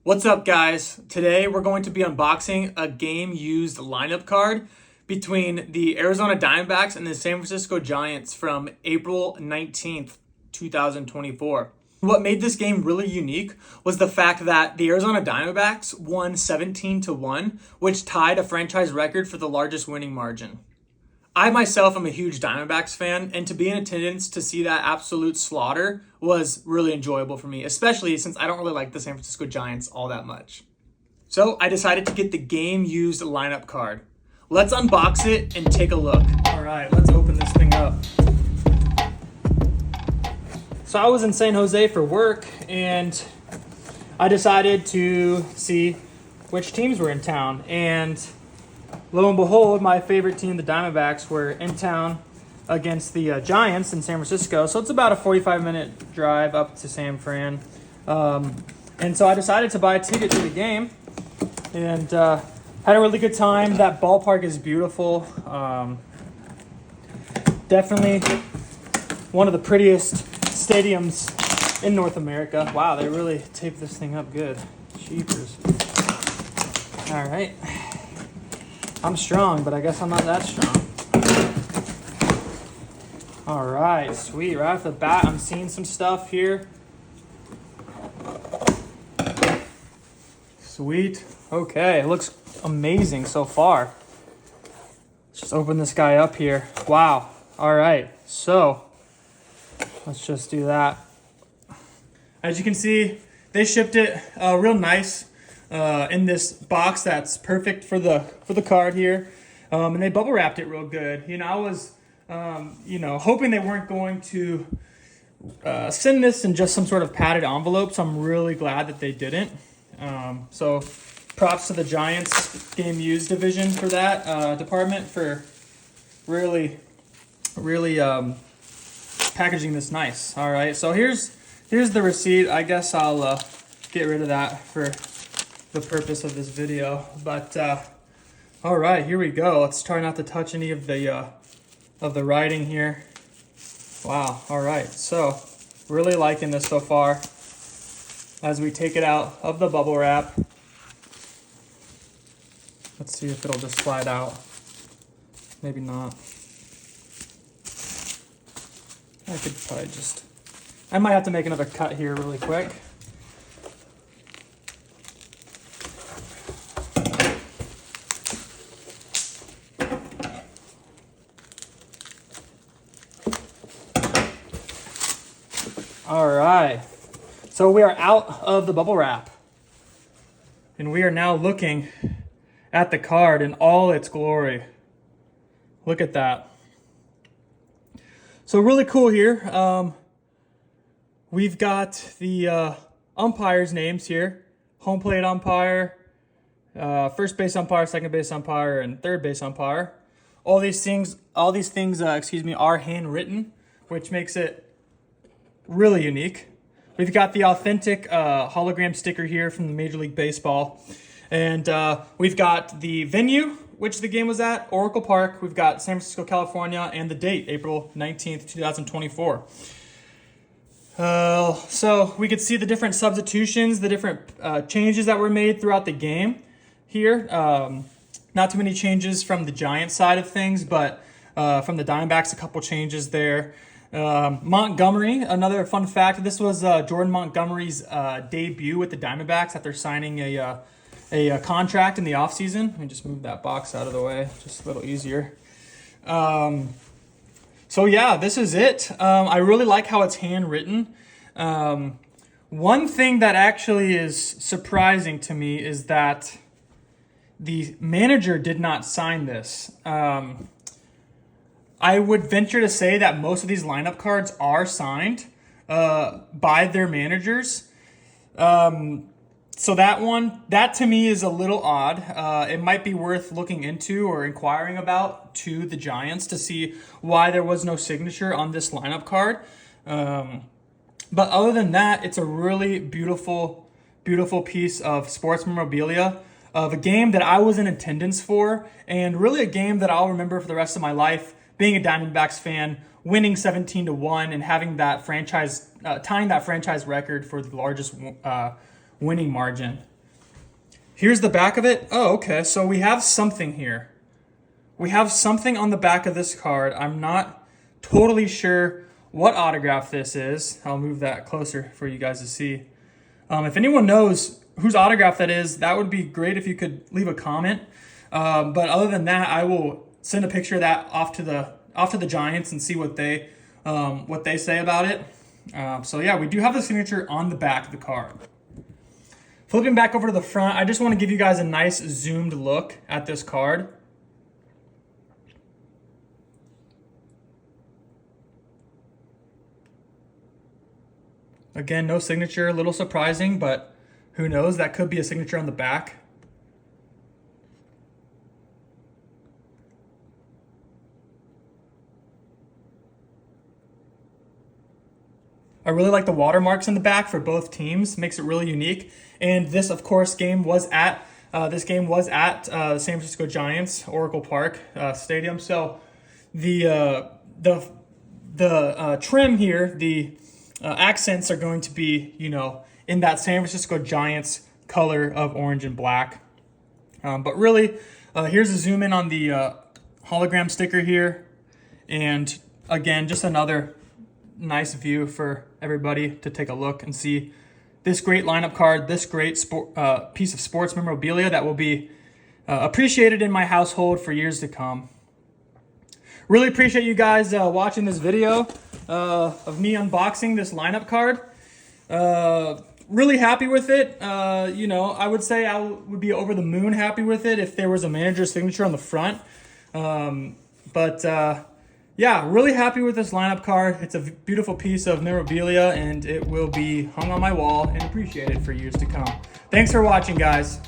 What's up, guys? Today we're going to be unboxing a game-used lineup card between the Arizona Diamondbacks and the San Francisco Giants from April 19th, 2024. What made this game really unique was the fact that the Arizona Diamondbacks won 17-1, which tied a franchise record for the largest winning margin. I myself am a huge Diamondbacks fan, and to be in attendance to see that absolute slaughter was really enjoyable for me, especially since I don't really like the San Francisco Giants all that much. So I decided to get the game-used lineup card. Let's unbox it and take a look. All right, let's open this thing up. So I was in San Jose for work, and I decided to see which teams were in town, and lo and behold, my favorite team, the Diamondbacks, were in town against the Giants in San Francisco. So it's about a 45-minute drive up to San Fran. And so I decided to buy a ticket to the game and had a really good time. That ballpark is beautiful. Definitely one of the prettiest stadiums in North America. Wow, they really taped this thing up good. Jeepers. All right. I'm strong, but I guess I'm not that strong. All right, sweet. Right off the bat, I'm seeing some stuff here. Sweet. Okay, it looks amazing so far. Let's just open this guy up here. Wow. All right, so let's just do that. As you can see, they shipped it real nice. In this box that's perfect for the card here, and they bubble wrapped it real good. I was hoping they weren't going to send this in just some sort of padded envelope, so I'm really glad that they didn't. So props to the Giants game used division for that department for really packaging this nice. All right, so here's the receipt. I guess I'll get rid of that for the purpose of this video, but all right, here we go. Let's try not to touch any of the writing here. Wow. All right, so really liking this so far. As we take it out of the bubble wrap, let's see if it'll just slide out. Maybe not. I might have to make another cut here really quick. All right, so we are out of the bubble wrap, and we are now looking at the card in all its glory. Look at that. So really cool here. We've got the umpires' names here: home plate umpire, first base umpire, second base umpire, and third base umpire. All these things, are handwritten, which makes it really unique. We've got the authentic hologram sticker here from the Major League Baseball. And we've got the venue, which the game was at, Oracle Park. We've got San Francisco, California, and the date, April 19th, 2024. So we could see the different substitutions, the different changes that were made throughout the game here. Not too many changes from the Giants side of things, but from the Diamondbacks, a couple changes there. Montgomery, another fun fact, this was Jordan Montgomery's debut with the Diamondbacks after signing a contract in the offseason. Let me just move that box out of the way, just a little easier. So yeah, this is it. I really like how it's handwritten. One thing that actually is surprising to me is that the manager did not sign this. I would venture to say that most of these lineup cards are signed by their managers. So that to me is a little odd. It might be worth looking into or inquiring about to the Giants to see why there was no signature on this lineup card. But other than that, it's a really beautiful piece of sports memorabilia of a game that I was in attendance for, and really a game that I'll remember for the rest of my life. Being a Diamondbacks fan, winning 17-1 and having that franchise, tying that franchise record for the largest winning margin. Here's the back of it. Oh, okay. So we have something here. We have something on the back of this card. I'm not totally sure what autograph this is. I'll move that closer for you guys to see. If anyone knows whose autograph that is, that would be great if you could leave a comment. But other than that, I will send a picture of that off to the Giants and see what they say about it. So yeah, we do have the signature on the back of the card. Flipping back over to the front, I just want to give you guys a nice zoomed look at this card. Again, no signature, a little surprising, but who knows? That could be a signature on the back. I really like the watermarks in the back for both teams. Makes it really unique. And this, of course, game was at the San Francisco Giants Oracle Park Stadium. So the trim here, the accents are going to be, in that San Francisco Giants color of orange and black. But really, here's a zoom in on the hologram sticker here. And again, just another nice view for everybody to take a look and see this great lineup card, this great piece of sports memorabilia that will be appreciated in my household for years to come. Really appreciate you guys watching this video of me unboxing this lineup card. Really happy with it. I would say I would be over the moon happy with it if there was a manager's signature on the front. Yeah, really happy with this lineup card. It's a beautiful piece of memorabilia, and it will be hung on my wall and appreciated for years to come. Thanks for watching, guys.